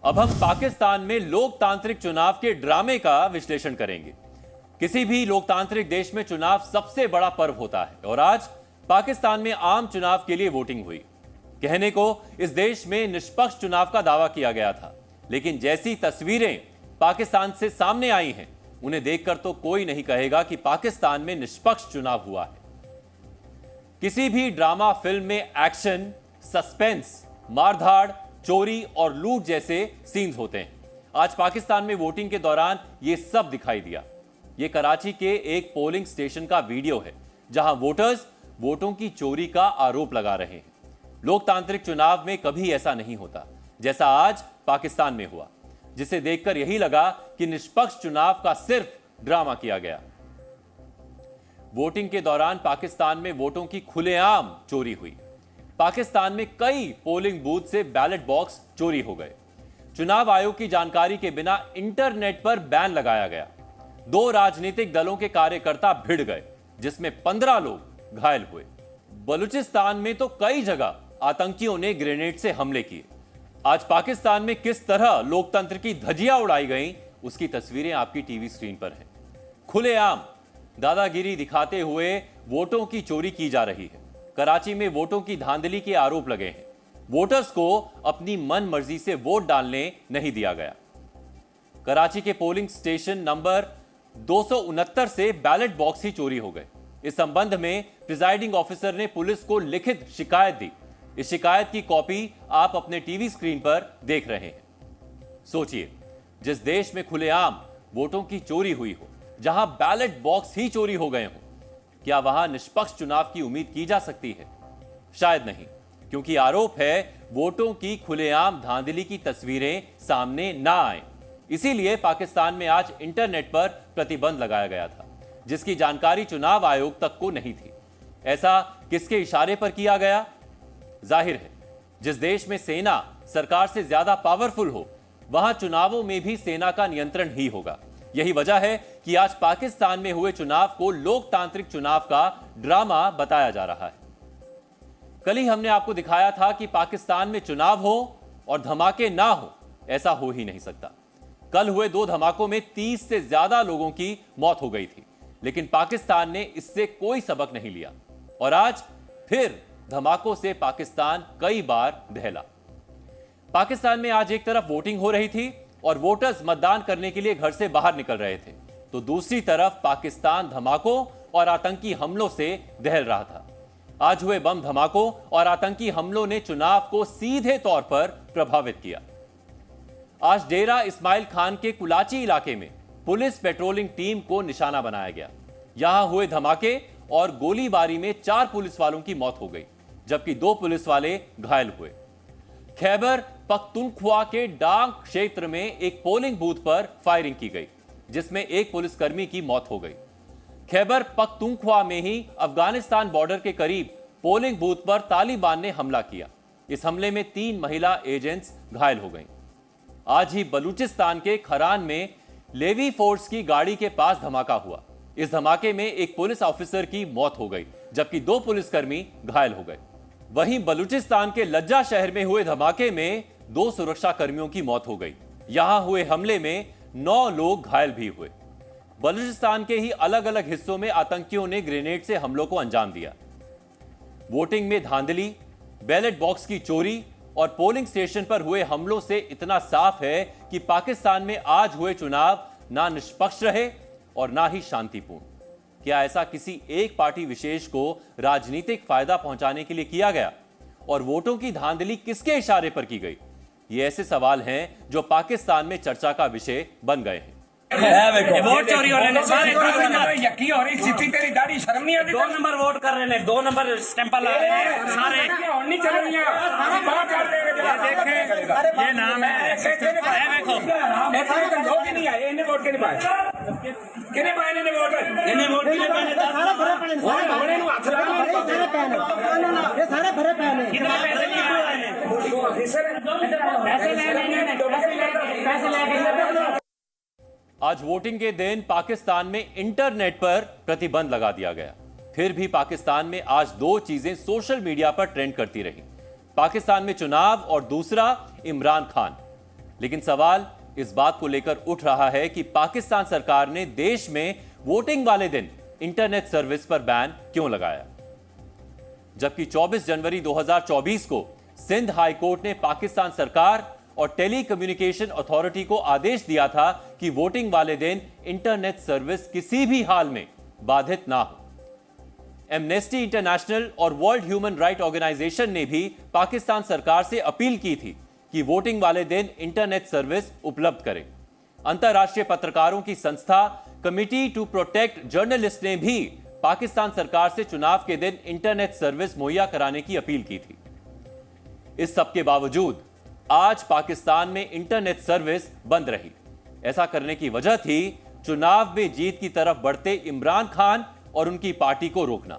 अब हम पाकिस्तान में लोकतांत्रिक चुनाव के ड्रामे का विश्लेषण करेंगे। किसी भी लोकतांत्रिक देश में चुनाव सबसे बड़ा पर्व होता है और आज पाकिस्तान में आम चुनाव के लिए वोटिंग हुई। कहने को इस देश में निष्पक्ष चुनाव का दावा किया गया था, लेकिन जैसी तस्वीरें पाकिस्तान से सामने आई हैं, उन्हें देखकर तो कोई नहीं कहेगा कि पाकिस्तान में निष्पक्ष चुनाव हुआ है। किसी भी ड्रामा फिल्म में एक्शन, सस्पेंस, मारधाड़, चोरी और लूट जैसे सीन्स होते हैं। आज पाकिस्तान में वोटिंग के दौरान यह सब दिखाई दिया। यह कराची के एक पोलिंग स्टेशन का वीडियो है, जहां वोटर्स वोटों की चोरी का आरोप लगा रहे हैं। लोकतांत्रिक चुनाव में कभी ऐसा नहीं होता जैसा आज पाकिस्तान में हुआ, जिसे देखकर यही लगा कि निष्पक्ष चुनाव का सिर्फ ड्रामा किया गया। वोटिंग के दौरान पाकिस्तान में वोटों की खुलेआम चोरी हुई। पाकिस्तान में कई पोलिंग बूथ से बैलेट बॉक्स चोरी हो गए। चुनाव आयोग की जानकारी के बिना इंटरनेट पर बैन लगाया गया। 2 राजनीतिक दलों के कार्यकर्ता भिड़ गए, जिसमें 15 लोग घायल हुए। बलूचिस्तान में तो कई जगह आतंकियों ने ग्रेनेड से हमले किए। आज पाकिस्तान में किस तरह लोकतंत्र की धज्जियां उड़ाई गईं, उसकी तस्वीरें आपकी टीवी स्क्रीन पर हैं। खुलेआम दादागिरी दिखाते हुए वोटों की चोरी की जा रही है। कराची में वोटों की धांधली के आरोप लगे हैं। वोटर्स को अपनी मन मर्जी से वोट डालने नहीं दिया गया। कराची के पोलिंग स्टेशन नंबर 269 से बैलेट बॉक्स ही चोरी हो गए। इस संबंध में प्रिजाइडिंग ऑफिसर ने पुलिस को लिखित शिकायत दी। इस शिकायत की कॉपी आप अपने टीवी स्क्रीन पर देख रहे हैं। सोचिए, जिस देश में खुलेआम वोटों की चोरी हुई हो, जहां बैलेट बॉक्स ही चोरी हो गए हों, क्या वहां निष्पक्ष चुनाव की उम्मीद की जा सकती है? शायद नहीं, क्योंकि आरोप है वोटों की खुलेआम धांधली की तस्वीरें सामने ना आए। इसीलिए पाकिस्तान में आज इंटरनेट पर प्रतिबंध लगाया गया था, जिसकी जानकारी चुनाव आयोग तक को नहीं थी। ऐसा किसके इशारे पर किया गया? जाहिर है, जिस देश में सेना सरकार से ज्यादा पावरफुल हो, वहां चुनावों में भी सेना का नियंत्रण ही होगा। यही वजह है कि आज पाकिस्तान में हुए चुनाव को लोकतांत्रिक चुनाव का ड्रामा बताया जा रहा है। कल ही हमने आपको दिखाया था कि पाकिस्तान में चुनाव हो और धमाके ना हो, ऐसा हो ही नहीं सकता। कल हुए 2 धमाकों में 30 से ज्यादा लोगों की मौत हो गई थी, लेकिन पाकिस्तान ने इससे कोई सबक नहीं लिया और आज फिर धमाकों से पाकिस्तान कई बार दहला। पाकिस्तान में आज एक तरफ वोटिंग हो रही थी और वोटर्स मतदान करने के लिए घर से बाहर निकल रहे थे, तो दूसरी तरफ पाकिस्तान धमाकों और आतंकी हमलों से दहल रहा था। आज हुए बम धमाकों और आतंकी हमलों ने चुनाव को सीधे तौर पर प्रभावित किया। आज डेरा इस्माइल खान के कुलाची इलाके में पुलिस पेट्रोलिंग टीम को निशाना बनाया गया। यहां हुए धमाके और गोलीबारी में 4 पुलिस वालों की मौत हो गई, जबकि 2 पुलिस वाले घायल हुए। खैबर पख्तूनख्वा के डांग क्षेत्र में एक पोलिंग बूथ पर फायरिंग की गई, जिसमें एक पुलिसकर्मी की मौत हो गई। खैबर पख्तूनख्वा में ही अफगानिस्तान बॉर्डर के करीब पोलिंग बूथ पर तालिबान ने हमला किया। इस हमले में 3 महिला एजेंट्स घायल हो गईं। आज ही बलूचिस्तान के खरान में लेवी फोर्स की गाड़ी के पास धमाका हुआ। इस धमाके में एक पुलिस ऑफिसर की मौत हो गई, जबकि 2 पुलिसकर्मी घायल हो गए। वहीं बलूचिस्तान के लज्जा शहर में हुए धमाके में 2 सुरक्षा कर्मियों की मौत हो गई। यहां हुए हमले में 9 लोग घायल भी हुए। बलूचिस्तान के ही अलग अलग हिस्सों में आतंकियों ने ग्रेनेड से हमलों को अंजाम दिया। वोटिंग में धांधली, बैलेट बॉक्स की चोरी और पोलिंग स्टेशन पर हुए हमलों से इतना साफ है कि पाकिस्तान में आज हुए चुनाव ना निष्पक्ष रहे और ना ही शांतिपूर्ण। क्या ऐसा किसी एक पार्टी विशेष को राजनीतिक फायदा पहुंचाने के लिए किया गया? और वोटों की धांधली किसके इशारे पर की गई? ये ऐसे सवाल हैं जो पाकिस्तान में चर्चा का विषय बन गए हैं। वोट चोरी हो रहे हैं सारे। यकीन हो रही सिटी तेरी दाढ़ी शर्म नहीं आती। 2 नंबर वोट कर रहे हैं, 2 नंबर स्टैंपल ला रहे हैं सारे। नहीं चल रही है। ये नाम है, देखो लोग ही नहीं आए, इन्हें वोट के नहीं पाए, किन्हें पाए इन्हें वोट, इन्हें वोट के लिए पहले सारा भरे पड़े ये सारे भरे पहले कितना पैसे लिए आए हैं? पैसे लेके आज वोटिंग के दिन पाकिस्तान में इंटरनेट पर प्रतिबंध लगा दिया गया। फिर भी पाकिस्तान में आज 2 चीजें सोशल मीडिया पर ट्रेंड करती रही। पाकिस्तान में चुनाव और दूसरा इमरान खान। लेकिन सवाल इस बात को लेकर उठ रहा है कि पाकिस्तान सरकार ने देश में वोटिंग वाले दिन इंटरनेट सर्विस पर बैन क्यों लगाया, जबकि 24 जनवरी 2024 को सिंध हाई कोर्ट ने पाकिस्तान सरकार और टेली कम्युनिकेशन अथॉरिटी को आदेश दिया था कि वोटिंग वाले दिन इंटरनेट सर्विस किसी भी हाल में बाधित ना हो। एमनेस्टी इंटरनेशनल और वर्ल्ड ह्यूमन राइट ऑर्गेनाइजेशन ने भी पाकिस्तान सरकार से अपील की थी कि वोटिंग वाले दिन इंटरनेट सर्विस उपलब्ध करें। अंतर्राष्ट्रीय पत्रकारों की संस्था कमिटी टू प्रोटेक्ट जर्नलिस्ट ने भी पाकिस्तान सरकार से चुनाव के दिन इंटरनेट सर्विस मुहैया कराने की अपील की थी। इस सब के बावजूद आज पाकिस्तान में इंटरनेट सर्विस बंद रही। ऐसा करने की वजह थी चुनाव में जीत की तरफ बढ़ते इमरान खान और उनकी पार्टी को रोकना।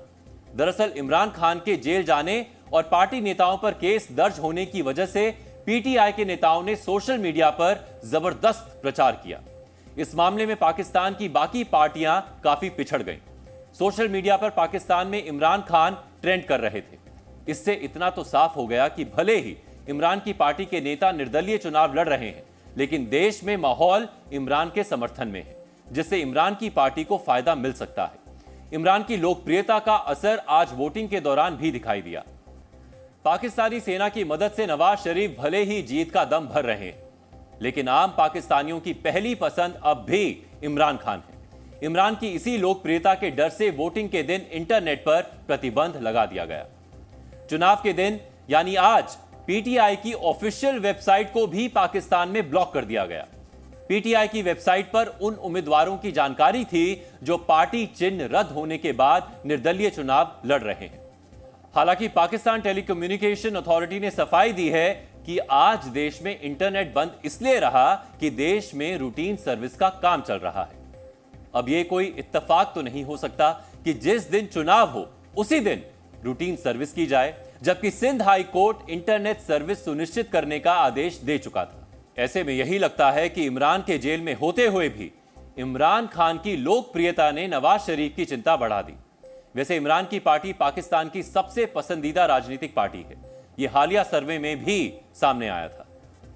दरअसल इमरान खान के जेल जाने और पार्टी नेताओं पर केस दर्ज होने की वजह से पीटीआई के नेताओं ने सोशल मीडिया पर जबरदस्त प्रचार किया। इस मामले में पाकिस्तान की बाकी पार्टियां काफी पिछड़ गईं। सोशल मीडिया पर पाकिस्तान में इमरान खान ट्रेंड कर रहे थे। इससे इतना तो साफ हो गया कि भले ही इमरान की पार्टी के नेता निर्दलीय चुनाव लड़ रहे हैं, लेकिन देश में माहौल इमरान के समर्थन में है, जिससे इमरान की पार्टी को फायदा मिल सकता है। इमरान की लोकप्रियता का असर आज वोटिंग के दौरान भी दिखाई दिया। पाकिस्तानी सेना की मदद से नवाज शरीफ भले ही जीत का दम भर रहे हैं, लेकिन आम पाकिस्तानियों की पहली पसंद अब भी इमरान खान है। इमरान की इसी लोकप्रियता के डर से वोटिंग के दिन इंटरनेट पर प्रतिबंध लगा दिया गया। चुनाव के दिन यानी आज पीटीआई की ऑफिशियल वेबसाइट को भी पाकिस्तान में ब्लॉक कर दिया गया। पीटीआई की वेबसाइट पर उन उम्मीदवारों की जानकारी थी जो पार्टी चिन्ह रद्द होने के बाद निर्दलीय चुनाव लड़ रहे हैं। हालांकि पाकिस्तान टेलीकम्युनिकेशन अथॉरिटी ने सफाई दी है कि आज देश में इंटरनेट बंद इसलिए रहा कि देश में रूटीन सर्विस का काम चल रहा है। अब यह कोई इत्तेफाक तो नहीं हो सकता कि जिस दिन चुनाव हो उसी दिन रूटीन सर्विस की जाए, जबकि Sindh high court internet service सुनिश्चित करने का आदेश दे चुका था। ऐसे में यही लगता है कि इमरान के जेल में होते हुए भी इमरान खान की लोकप्रियता ने नवाज शरीफ की चिंता बढ़ा दी। वैसे इमरान की पार्टी पाकिस्तान की सबसे पसंदीदा राजनीतिक पार्टी है। यह हालिया सर्वे में भी सामने आया था।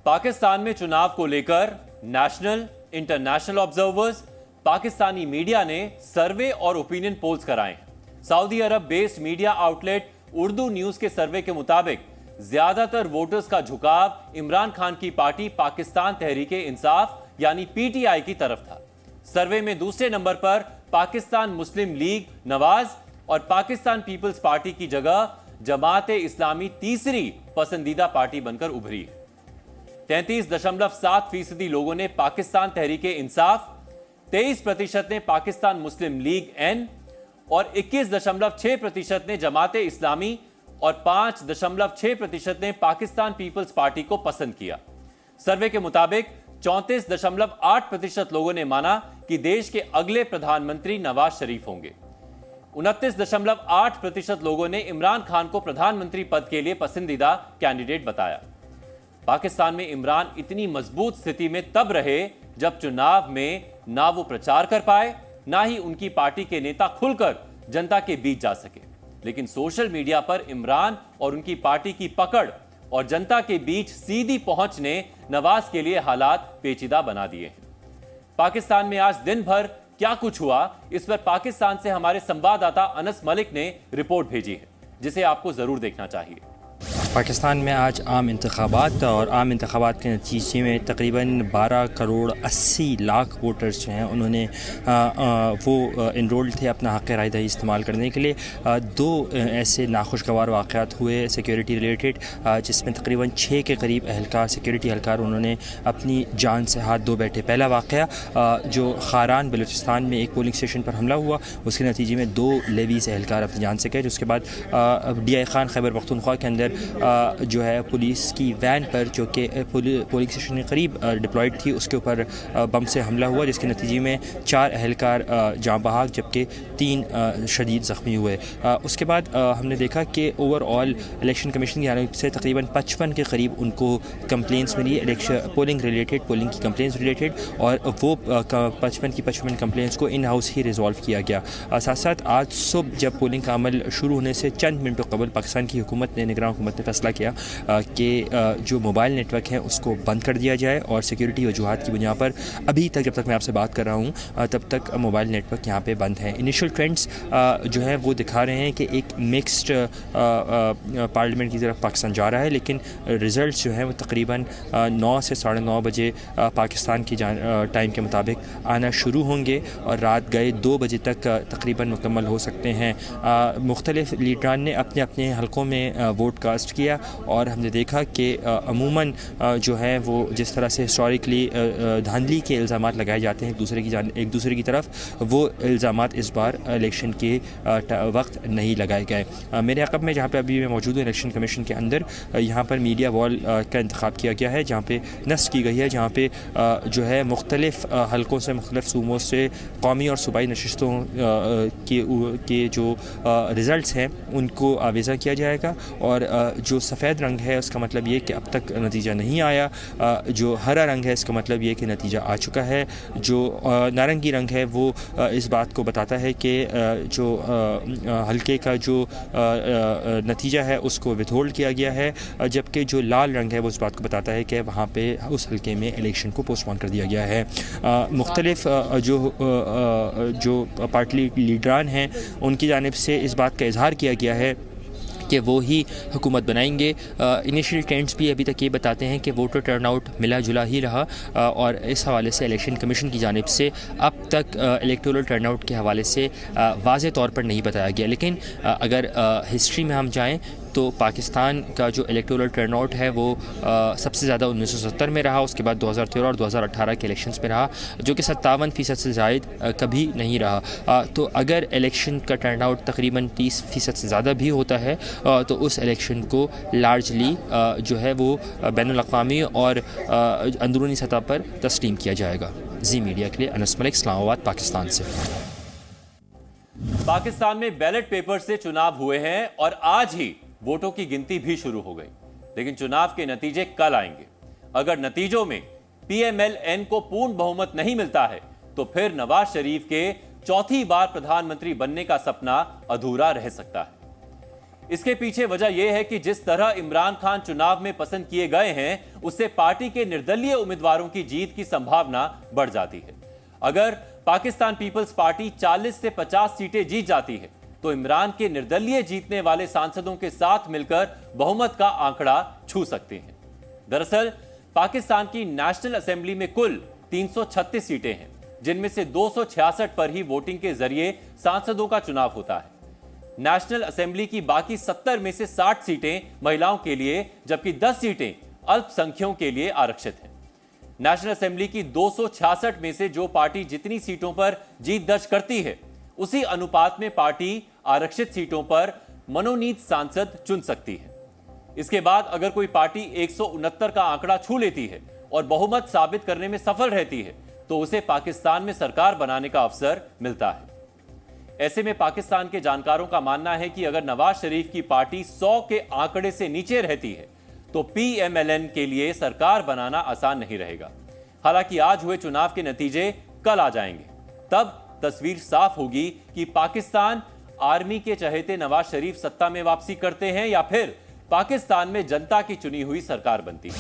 पाकिस्तान में चुनाव को लेकर national, international observers, Pakistani media ने सर्वे और ओपिनियन पोल्स कराए हैं। Saudi Arab based media outlet Urdu news के सर्वे के मुताबिक ज्यादातर वोटर्स का झुकाव इमरान खान की पार्टी पाकिस्तान तहरीके इंसाफ यानी पीटीआई की तरफ था। सर्वे में दूसरे नंबर पर पाकिस्तान मुस्लिम लीग नवाज और पाकिस्तान पीपल्स पार्टी की जगह जमात-ए इस्लामी तीसरी पसंदीदा पार्टी बनकर उभरी है। 33.7% लोगों ने पाकिस्तान तहरीके इंसाफ, 23% ने पाकिस्तान मुस्लिम लीग एन और 21.6% ने जमात-ए इस्लामी और 5.6% ने पाकिस्तान पीपल्स पार्टी को पसंद किया। सर्वे के मुताबिक 34.8% लोगों ने माना कि देश के अगले प्रधानमंत्री नवाज शरीफ होंगे। 29.8% लोगों ने इमरान खान को प्रधानमंत्री पद के लिए पसंदीदा कैंडिडेट बताया। पाकिस्तान में इमरान इतनी मजबूत स्थिति में तब रहे जब चुनाव में ना वो प्रचार कर पाए, ना ही उनकी पार्टी के नेता खुलकर जनता के बीच जा सके। लेकिन सोशल मीडिया पर इमरान और उनकी पार्टी की पकड़ और जनता के बीच सीधी पहुंच ने नवाज के लिए हालात पेचीदा बना दिए हैं। पाकिस्तान में आज दिन भर क्या कुछ हुआ, इस पर पाकिस्तान से हमारे संवाददाता अनस मलिक ने रिपोर्ट भेजी है, जिसे आपको जरूर देखना चाहिए। पाकिस्तान में आज आम इंतखाबात और आम इंतखाबात के नतीजे में तकरीबन 12 करोड़ 80 लाख वोटर्स जो हैं उन्होंने वो इनरोल्ड थे अपना हक़ राय दही इस्तेमाल करने के लिए। दो ऐसे नाखुशगवार वाक़यात हुए सिक्योरिटी रिलेटेड, जिसमें तकरीबन 6 के करीब एहलकार सिक्योरिटी एहलकार उन्होंने अपनी जान से हाथ धो बैठे। पहला वाक़या जो खारान बलूचिस्तान में एक पोलिंग स्टेशन पर हमला हुआ, उसके नतीजे में 2 लेवीज़ एहलकार अपनी जान से गए। उसके बाद DI खान खैबर पख्तूनख्वा के अंदर जो है पुलिस की वैन पर जो कि पोलिंग स्टेशन के करीब डिप्लॉयड थी, उसके ऊपर बम से हमला हुआ, जिसके नतीजे में 4 एहलकार जाँ बहाक जबकि 3 शदीद ज़ख्मी हुए। उसके बाद हमने देखा कि ओवरऑल इलेक्शन कमीशन की जानब से तकरीबन 55 के करीब उनको कंप्लेंट्स मिली इलेक्शन पोलिंग की कंप्लेंट्स रिलेटेड, और वो 55 कंप्लेंट्स को इन हाउस ही रिजॉल्व किया गया। साथ साथ आज सुबह जब पोलिंग का अमल शुरू होने से चंद मिनटों कबल पाकिस्तान की हुकूमत ने, निगरान हुकूमत ने फ़ैसला किया कि जो मोबाइल नेटवर्क है उसको बंद कर दिया जाए और सिक्योरिटी वजूहात की बुनियाद पर अभी तक, जब तक मैं आपसे बात कर रहा हूँ, तब तक मोबाइल नेटवर्क यहाँ पे बंद है। इनिशियल ट्रेंड्स जो है वो दिखा रहे हैं कि एक मिक्स्ड पार्लियामेंट की तरफ पाकिस्तान जा रहा है, लेकिन रिज़ल्ट जो हैं वो तकरीबन 9 से 9:30 बजे पाकिस्तान की टाइम के मुताबिक आना शुरू होंगे और रात गए 2 बजे तक तकरीबन मुकम्मल हो सकते हैं। मुख्तलिफ लीडरान ने अपने अपने हलकों में वोट कास्ट किया और हमने देखा कि अमूमन जो है वो जिस तरह से हिस्टोरिकली धांधली के इल्ज़ाम लगाए जाते हैं एक दूसरे की तरफ, वो इल्ज़ाम इस बार इलेक्शन के वक्त नहीं लगाए गए। मेरे अक़ब में जहाँ पे अभी मैं मौजूद हूँ इलेक्शन कमीशन के अंदर, यहाँ पर मीडिया वॉल का इंतखाब किया गया है, जहाँ पे नस्ब की गई है, जहाँ पे जो है मुख्तलिफ हलकों से, मुख्तलिफ सूबों से कौमी और सूबाई नशिस्तों के जो रिज़ल्ट्स हैं उनको आवेज़ा किया जाएगा। और जो सफ़ेद रंग है उसका मतलब ये कि अब तक नतीजा नहीं आया, जो हरा रंग है इसका मतलब ये कि नतीजा आ चुका है, जो नारंगी रंग है वो इस बात को बताता है कि जो हल्के का जो नतीजा है उसको विथहोल्ड किया गया है, जबकि जो लाल रंग है वो इस बात को बताता है कि वहाँ पे उस हल्के में इलेक्शन को पोस्टपोन कर दिया गया है। मुख्तलिफ जो पार्टी लीडरान हैं उनकी जानिब से इस बात का इजहार किया गया है कि वो ही हुकूमत बनाएंगे। इनिशियल ट्रेंड्स भी अभी तक ये बताते हैं कि वोटर टर्नआउट मिला जुला ही रहा और इस हवाले से इलेक्शन कमीशन की जानिब से अब तक इलेक्टोरल टर्नआउट के हवाले से वाज़े तौर पर नहीं बताया गया। लेकिन अगर हिस्ट्री में हम जाएँ तो पाकिस्तान का जो इलेक्टोरल टर्नआउट है वो सबसे ज़्यादा 1970 में रहा, उसके बाद 2013 और 2018 के इलेक्शंस में रहा, जो कि 57% से ज़ायद कभी नहीं रहा। तो अगर इलेक्शन का टर्नआउट तकरीबन 30% से ज़्यादा भी होता है तो उस इलेक्शन को लार्जली जो है वो बैनुल अक़वामी और अंदरूनी सतह पर तस्लीम किया जाएगा। जी मीडिया के लिए अनस मलिक, इस्लामाबाद, पाकिस्तान से। पाकिस्तान में बैलेट पेपर से चुनाव हुए हैं और आज ही वोटों की गिनती भी शुरू हो गई, लेकिन चुनाव के नतीजे कल आएंगे। अगर नतीजों में PMLN को पूर्ण बहुमत नहीं मिलता है तो फिर नवाज शरीफ के चौथी बार प्रधानमंत्री बनने का सपना अधूरा रह सकता है। इसके पीछे वजह यह है कि जिस तरह इमरान खान चुनाव में पसंद किए गए हैं, उससे पार्टी के निर्दलीय उम्मीदवारों की जीत की संभावना बढ़ जाती है। अगर पाकिस्तान पीपल्स पार्टी 40 से 50 सीटें जीत जाती है तो इमरान के निर्दलीय जीतने वाले सांसदों के साथ मिलकर बहुमत का आंकड़ा छू सकते हैं। दरअसल पाकिस्तान की नेशनल असेंबली में कुल 336 सीटें हैं, जिनमें से 266 पर ही वोटिंग के जरिए सांसदों का चुनाव होता है। नेशनल असेंबली की बाकी 70 में से 60 सीटें महिलाओं के लिए, जबकि 10 सीटें अल्पसंख्यकों के लिए आरक्षित हैं। नेशनल असेंबली की 266 में से जो पार्टी जितनी सीटों पर जीत दर्ज करती है, उसी अनुपात में पार्टी आरक्षित सीटों पर मनोनीत सांसद चुन सकती है। इसके बाद अगर कोई पार्टी 169 का आंकड़ा छू लेती है और बहुमत साबित करने में सफल रहती है तो उसे पाकिस्तान में सरकार बनाने का अवसर मिलता है। ऐसे में पाकिस्तान के जानकारों का मानना है कि अगर नवाज शरीफ की पार्टी 100 के आंकड़े से नीचे रहती है तो PMLN के लिए सरकार बनाना आसान नहीं रहेगा। हालांकि आज हुए चुनाव के नतीजे कल आ जाएंगे, तब तस्वीर साफ होगी कि पाकिस्तान आर्मी के चहेते नवाज शरीफ सत्ता में वापसी करते हैं या फिर पाकिस्तान में जनता की चुनी हुई सरकार बनती है।